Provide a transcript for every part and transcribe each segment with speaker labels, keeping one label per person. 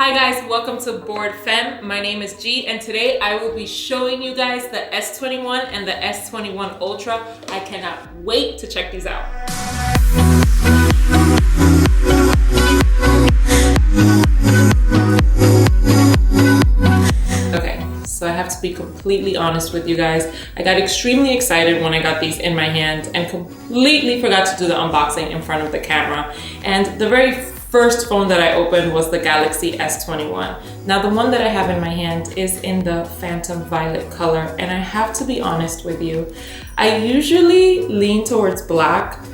Speaker 1: Hi guys, welcome to BooredFemme. My name is G and today I will be showing you guys the S21 and the S21 Ultra. I cannot wait to check these out. Okay, so I have to be completely honest with you guys. I got extremely excited when I got these in my hand and completely forgot to do the unboxing in front of the camera. And the very first phone that I opened was the Galaxy S21. Now the one that I have in my hand is in the Phantom Violet color, and I have to be honest with you, I usually lean towards black,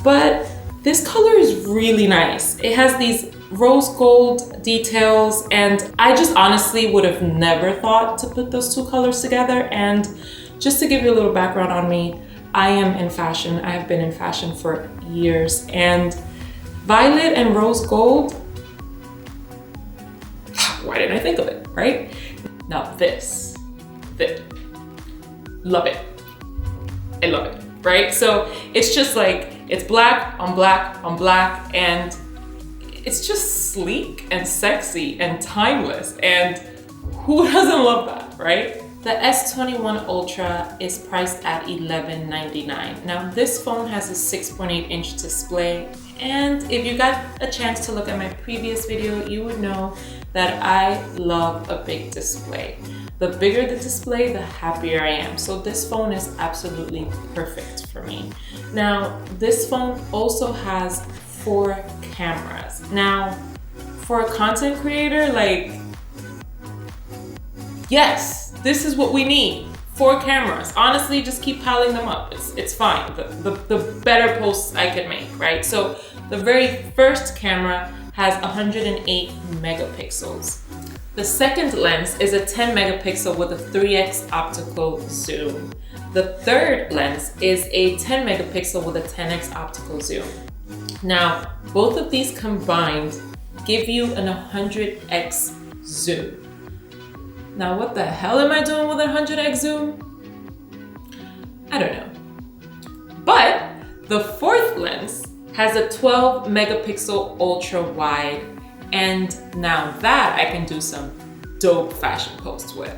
Speaker 1: but this color is really nice. It has these rose gold details, and I just honestly would have never thought to put those two colors together. And just to give you a little background on me, I am in fashion. I have been in fashion for years, and violet and rose gold, why didn't I think of it, right? Now this, love it. I love it, right? So it's just like, it's black on black on black, and it's just sleek and sexy and timeless, and who doesn't love that, right? The S21 Ultra is priced at $11.99. Now this phone has a 6.8-inch display, and if you got a chance to look at my previous video, you would know that I love a big display. The bigger the display, the happier I am. So this phone is absolutely perfect for me. Now, this phone also has 4 cameras. Now, for a content creator, like, yes, this is what we need. 4 cameras. Honestly, just keep piling them up. It's fine. The better posts I can make, right? So the very first camera has 108 megapixels. The second lens is a 10 megapixel with a 3x optical zoom. The third lens is a 10 megapixel with a 10x optical zoom. Now, both of these combined give you an 100x zoom. Now, what the hell am I doing with a 100x zoom? I don't know. But the fourth lens has a 12 megapixel ultra wide, and now that I can do some dope fashion posts with.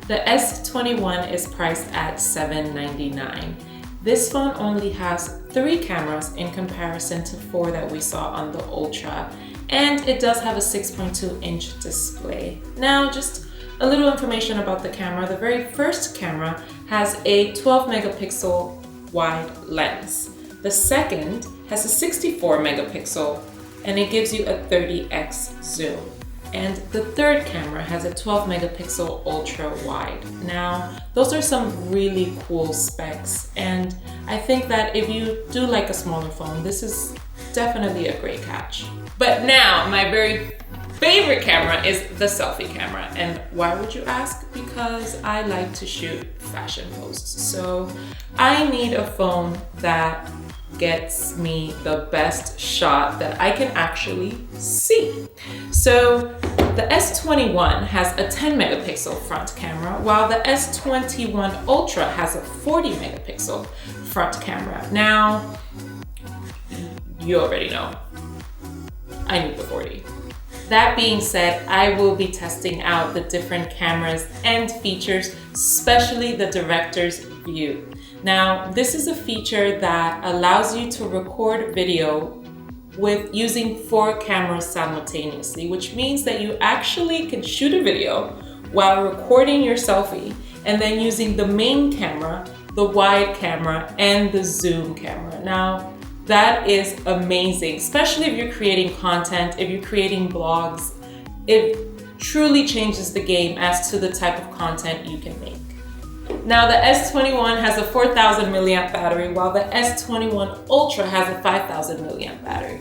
Speaker 1: The S21 is priced at $7.99. This phone only has 3 cameras in comparison to 4 that we saw on the Ultra, and it does have a 6.2-inch display. Now, just a little information about the camera. The very first camera has a 12 megapixel wide lens. The second has a 64 megapixel, and it gives you a 30x zoom. And the third camera has a 12 megapixel ultra wide. Now, those are some really cool specs, and I think that if you do like a smaller phone, this is definitely a great catch. But now, my very favorite camera is the selfie camera. And why would you ask? Because I like to shoot fashion posts. So I need a phone that gets me the best shot that I can actually see. So the S21 has a 10 megapixel front camera, while the S21 Ultra has a 40 megapixel front camera. Now, you already know, I need the 40. That being said, I will be testing out the different cameras and features, especially the director's view. Now, this is a feature that allows you to record video with using 4 cameras simultaneously, which means that you actually can shoot a video while recording your selfie and then using the main camera, the wide camera, and the zoom camera. Now, that is amazing, especially if you're creating content, if you're creating blogs. It truly changes the game as to the type of content you can make. Now, the S21 has a 4,000 milliamp battery, while the S21 Ultra has a 5,000 milliamp battery.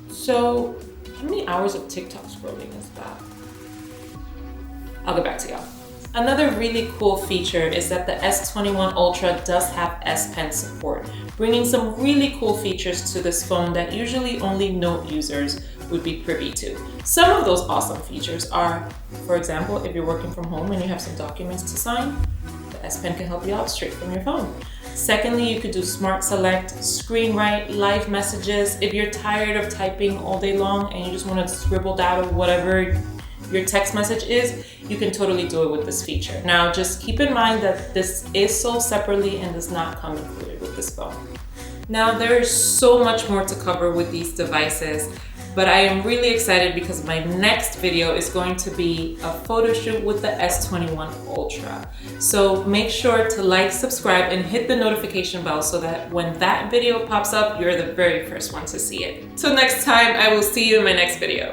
Speaker 1: So, how many hours of TikTok scrolling is that? I'll get back to y'all. Another really cool feature is that the S21 Ultra does have S Pen support, bringing some really cool features to this phone that usually only Note users would be privy to. Some of those awesome features are, for example, if you're working from home and you have some documents to sign, the S Pen can help you out straight from your phone. Secondly, you could do Smart Select, Screen Write, Live Messages. If you're tired of typing all day long and you just want to scribble down whatever your text message is, you can totally do it with this feature. Now, just keep in mind that this is sold separately and does not come included with this phone. Now, there is so much more to cover with these devices, but I am really excited because my next video is going to be a photo shoot with the S21 Ultra. So make sure to like, subscribe, and hit the notification bell so that when that video pops up, you're the very first one to see it. Till next time, I will see you in my next video.